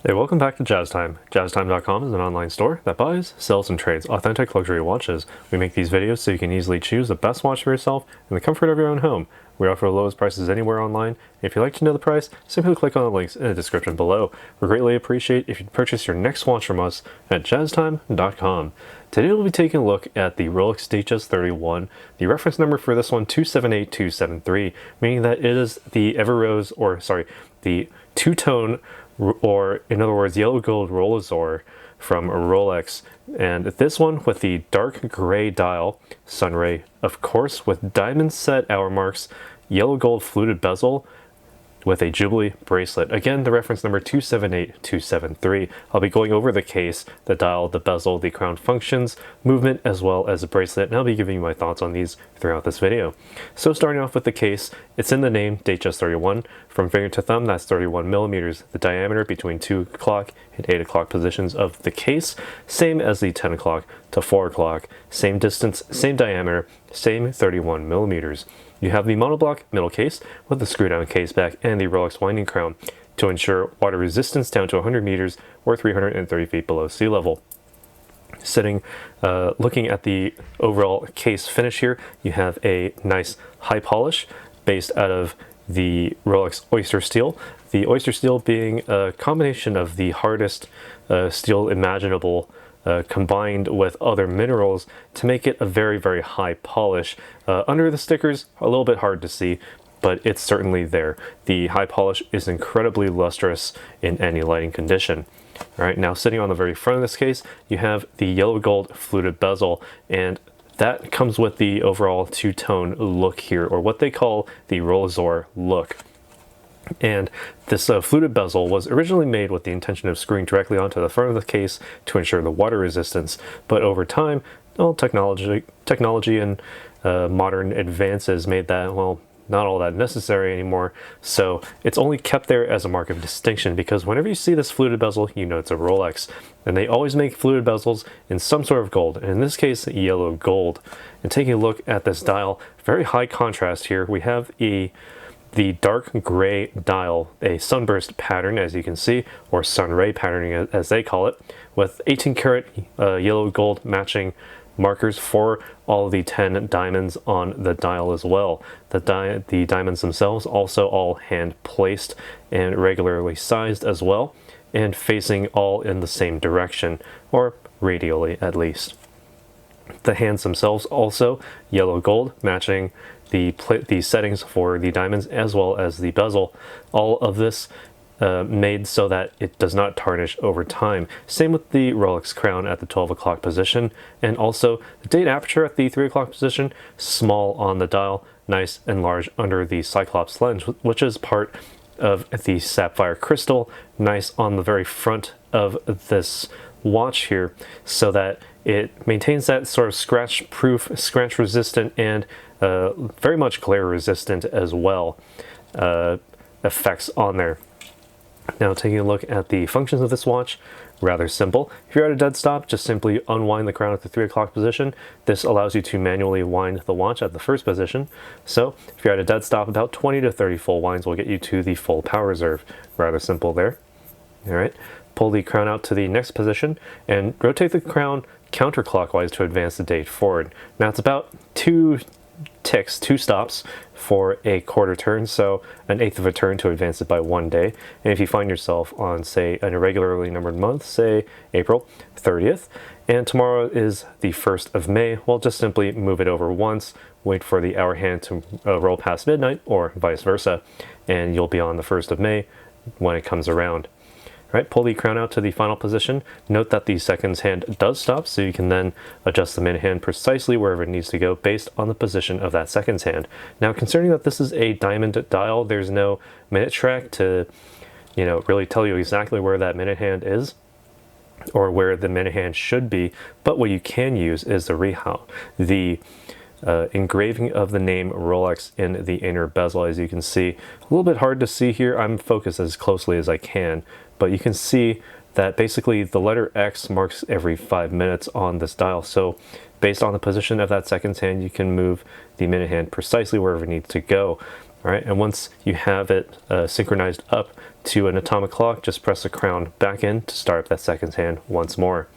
Hey, welcome back to Jazz Time. JazzTime.com is an online store that buys, sells, and trades authentic luxury watches. We make these videos so you can easily choose the best watch for yourself in the comfort of your own home. We offer the lowest prices anywhere online. If you'd like to know the price, simply click on the links in the description below. We greatly appreciate if you purchase your next watch from us at JazzTime.com. Today we'll be taking a look at the Rolex Datejust 31. The reference number for this one, 278273, meaning that it is the the two-tone, or in other words, yellow gold Rolazor from Rolex. And this one with the dark gray dial, sunray, of course, with diamond set hour marks, yellow gold fluted bezel, with a Jubilee bracelet. Again, the reference number 278273. I'll be going over the case, the dial, the bezel, the crown functions, movement, as well as the bracelet, and I'll be giving you my thoughts on these throughout this video. So starting off with the case, it's in the name, Datejust 31. From finger to thumb, that's 31 millimeters. The diameter between 2 o'clock and 8 o'clock positions of the case, same as the 10 o'clock to 4 o'clock. Same distance, same diameter, same 31 millimeters. You have the monoblock middle case with the screw-down case back and the Rolex winding crown to ensure water resistance down to 100 meters or 330 feet below sea level. Looking at the overall case finish here, you have a nice high polish based out of the Rolex Oyster Steel. The Oyster Steel being a combination of the hardest steel imaginable, combined with other minerals to make it a very, very high polish. Under the stickers, a little bit hard to see, but it's certainly there. The high polish is incredibly lustrous in any lighting condition. All right, now sitting on the very front of this case, you have the yellow gold fluted bezel, and that comes with the overall two-tone look here, or what they call the Rolazor look. And this fluted bezel was originally made with the intention of screwing directly onto the front of the case to ensure the water resistance, but over time, well, technology and modern advances made that, well, not all that necessary anymore, so it's only kept there as a mark of distinction, because whenever you see this fluted bezel, you know it's a Rolex, and they always make fluted bezels in some sort of gold, and in this case, yellow gold. And taking a look at this dial, very high contrast here. We have the dark gray dial, a sunburst pattern, as you can see, or sunray patterning as they call it, with 18 karat yellow gold matching markers for all of the 10 diamonds on the dial as well. The diamonds themselves also all hand placed and regularly sized as well, and facing all in the same direction, or radially at least. The hands themselves also yellow gold, matching the settings for the diamonds as well as the bezel. All of this made so that it does not tarnish over time. Same with the Rolex crown at the 12 o'clock position, and also the date aperture at the 3 o'clock position, small on the dial, nice and large under the Cyclops lens, which is part of the sapphire crystal, nice on the very front of this watch here, so that it maintains that sort of scratch proof, scratch resistant, and very much glare resistant as well effects on there. Now taking a look at the functions of this watch, rather simple. If you're at a dead stop, just simply unwind the crown at the 3 o'clock position. This allows you to manually wind the watch at the first position. So if you're at a dead stop, about 20 to 30 full winds will get you to the full power reserve. Rather simple there. All right, pull the crown out to the next position and rotate the crown counterclockwise to advance the date forward. Now it's about two stops for a quarter turn, so an eighth of a turn to advance it by 1 day. And if you find yourself on, say, an irregularly numbered month, say April 30th, and tomorrow is the 1st of May, well, just simply move it over once, wait for the hour hand to roll past midnight, or vice versa, and you'll be on the 1st of May when it comes around. Right, pull the crown out to the final position. Note that the seconds hand does stop, so you can then adjust the minute hand precisely wherever it needs to go based on the position of that seconds hand. Now, considering that this is a diamond dial, there's no minute track to, really tell you exactly where that minute hand is, or where the minute hand should be. But what you can use is the rehaut, the engraving of the name Rolex in the inner bezel. As you can see, a little bit hard to see here. I'm focused as closely as I can, but you can see that basically the letter X marks every 5 minutes on this dial. So based on the position of that seconds hand, you can move the minute hand precisely wherever it needs to go. All right, and once you have it synchronized up to an atomic clock, just press the crown back in to start up that second hand once more.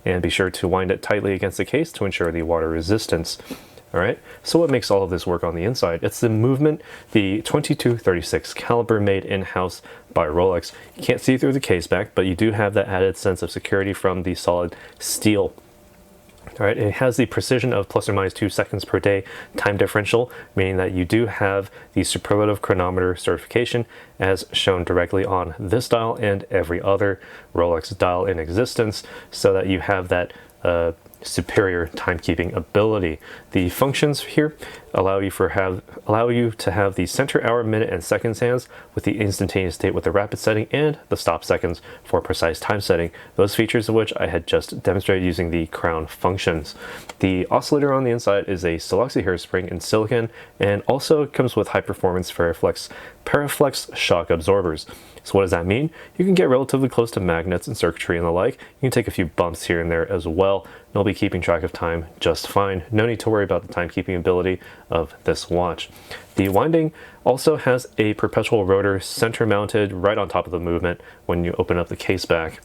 And be sure to wind it tightly against the case to ensure the water resistance. All right, so what makes all of this work on the inside? It's the movement, the 2236 caliber made in-house by Rolex. You can't see through the case back, but you do have that added sense of security from the solid steel. All right, it has the precision of plus or minus 2 seconds per day time differential, meaning that you do have the superlative chronometer certification as shown directly on this dial and every other Rolex dial in existence, so that you have that superior timekeeping ability. The functions here allow you to have the center hour, minute, and seconds hands with the instantaneous date with the rapid setting and the stop seconds for precise time setting. Those features of which I had just demonstrated using the crown functions. The oscillator on the inside is a Siloxy hairspring in silicon and also comes with high performance Paraflex shock absorbers. So what does that mean? You can get relatively close to magnets and circuitry and the like. You can take a few bumps here and there as well, and you'll be keeping track of time just fine. No need to worry about the timekeeping ability of this watch. The winding also has a perpetual rotor center mounted right on top of the movement when you open up the case back.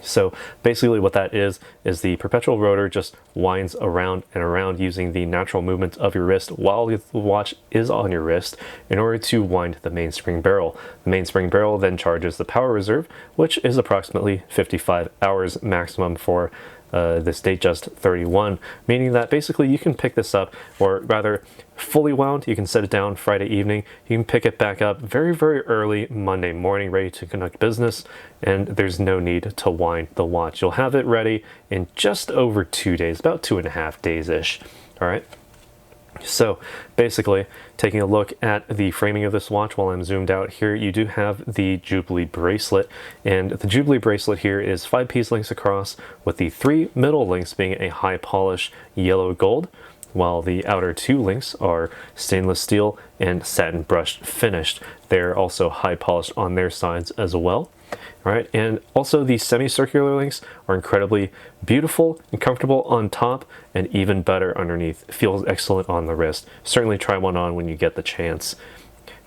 So basically what that is the perpetual rotor just winds around and around using the natural movement of your wrist while the watch is on your wrist in order to wind the mainspring barrel. The mainspring barrel then charges the power reserve, which is approximately 55 hours maximum for this Datejust 31, meaning that basically you can pick this up, or rather fully wound, you can set it down Friday evening, you can pick it back up very, very early Monday morning ready to conduct business, and there's no need to wind the watch. You'll have it ready in just over 2 days, about 2.5 days-ish. All right. So basically, taking a look at the framing of this watch while I'm zoomed out here, you do have the Jubilee bracelet, and the Jubilee bracelet here is 5 piece links across, with the 3 middle links being a high polish yellow gold, while the outer 2 links are stainless steel and satin brushed finished. They're also high polished on their sides as well. All right, and also the semicircular links are incredibly beautiful and comfortable on top, and even better underneath. It feels excellent on the wrist. Certainly try one on when you get the chance.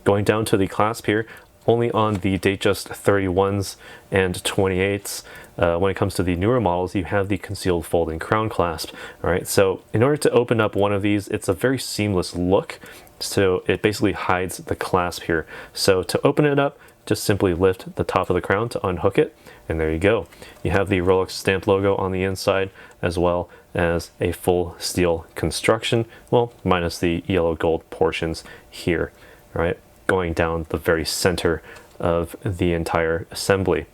Going down to the clasp here, only on the Datejust 31s and 28s. When it comes to the newer models, you have the concealed folding crown clasp. All right, so in order to open up one of these, it's a very seamless look. So it basically hides the clasp here. So to open it up, just simply lift the top of the crown to unhook it, and there you go. You have the Rolex stamp logo on the inside, as well as a full steel construction, well, minus the yellow gold portions here, right? Going down the very center of the entire assembly.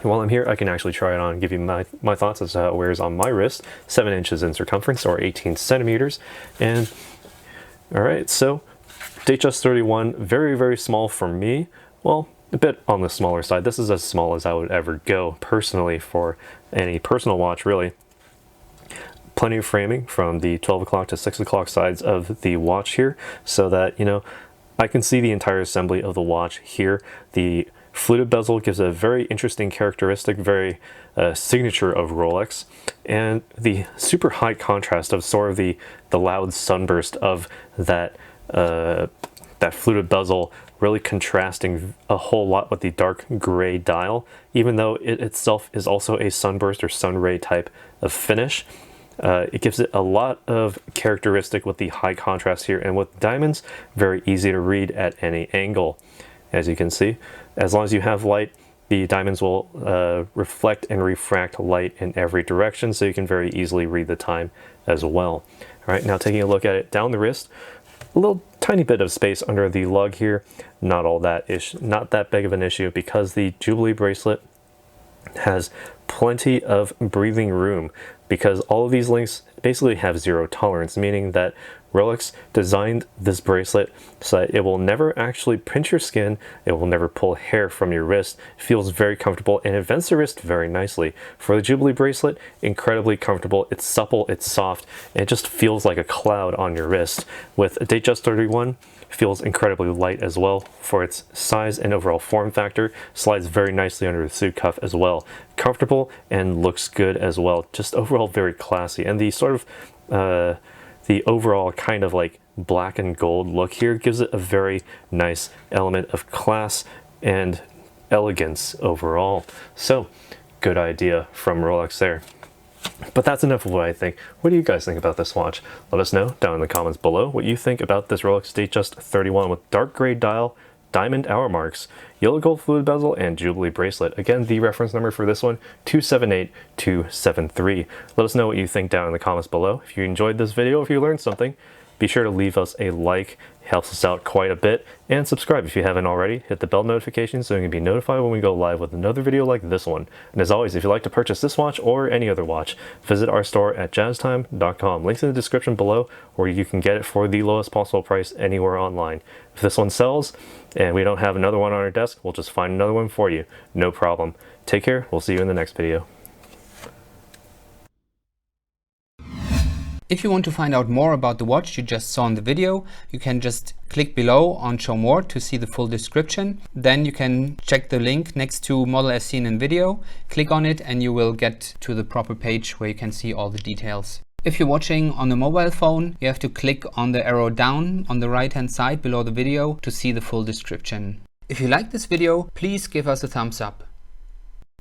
While I'm here, I can actually try it on and give you my thoughts as to how it wears on my wrist. 7 inches in circumference, or 18 centimeters. And all right, so Datejust 31, very, very small for me. Well, a bit on the smaller side. This is as small as I would ever go personally for any personal watch, really. Plenty of framing from the 12 o'clock to 6 o'clock sides of the watch here, so that, you know, I can see the entire assembly of the watch here. The fluted bezel gives a very interesting characteristic, very signature of Rolex, and the super high contrast of sort of the loud sunburst of that that fluted bezel really contrasting a whole lot with the dark gray dial, even though it itself is also a sunburst or sunray type of finish. It gives it a lot of characteristic with the high contrast here, and with diamonds, very easy to read at any angle. As you can see, as long as you have light, the diamonds will reflect and refract light in every direction, so you can very easily read the time as well. All right, now taking a look at it down the wrist, a little tiny bit of space under the lug here, not that big of an issue, because the Jubilee bracelet has plenty of breathing room, because all of these links basically have zero tolerance, meaning that Rolex designed this bracelet so that it will never actually pinch your skin, it will never pull hair from your wrist. It feels very comfortable and it vents the wrist very nicely. For the Jubilee bracelet, incredibly comfortable, it's supple, it's soft, and it just feels like a cloud on your wrist. With a Datejust 31, feels incredibly light as well for its size and overall form factor. Slides very nicely under the suit cuff as well. Comfortable and looks good as well. Just overall very classy, and the sort of the overall kind of like black and gold look here gives it a very nice element of class and elegance overall. So good idea from Rolex there. But that's enough of what I think. What do you guys think about this watch? Let us know down in the comments below what you think about this Rolex Datejust 31 with dark gray dial, diamond hour marks, yellow gold fluted bezel, and Jubilee bracelet. Again, the reference number for this one, 278273. Let us know what you think down in the comments below. If you enjoyed this video, if you learned something, be sure to leave us a like. It helps us out quite a bit. And subscribe if you haven't already. Hit the bell notification so you can be notified when we go live with another video like this one. And as always, if you'd like to purchase this watch or any other watch, visit our store at jazztime.com. Links in the description below, or you can get it for the lowest possible price anywhere online. If this one sells and we don't have another one on our desk, we'll just find another one for you. No problem. Take care. We'll see you in the next video. If you want to find out more about the watch you just saw in the video, you can just click below on Show More to see the full description. Then you can check the link next to Model as seen in video, click on it and you will get to the proper page where you can see all the details. If you're watching on the mobile phone, you have to click on the arrow down on the right hand side below the video to see the full description. If you like this video, please give us a thumbs up.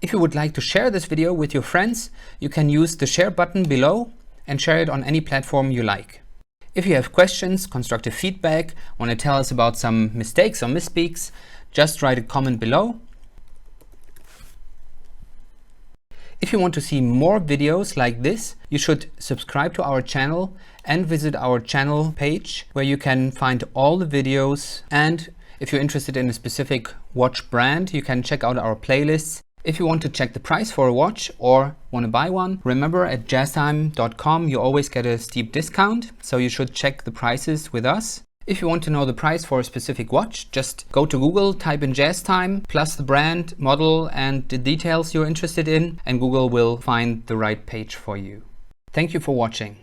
If you would like to share this video with your friends, you can use the share button below and share it on any platform you like. If you have questions, constructive feedback, want to tell us about some mistakes or misspeaks, just write a comment below. If you want to see more videos like this, you should subscribe to our channel and visit our channel page where you can find all the videos. And if you're interested in a specific watch brand, you can check out our playlists. If you want to check the price for a watch or want to buy one, remember at jazztime.com you always get a steep discount, so you should check the prices with us. If you want to know the price for a specific watch, just go to Google, type in JazzTime, plus the brand, model and the details you're interested in, and Google will find the right page for you. Thank you for watching.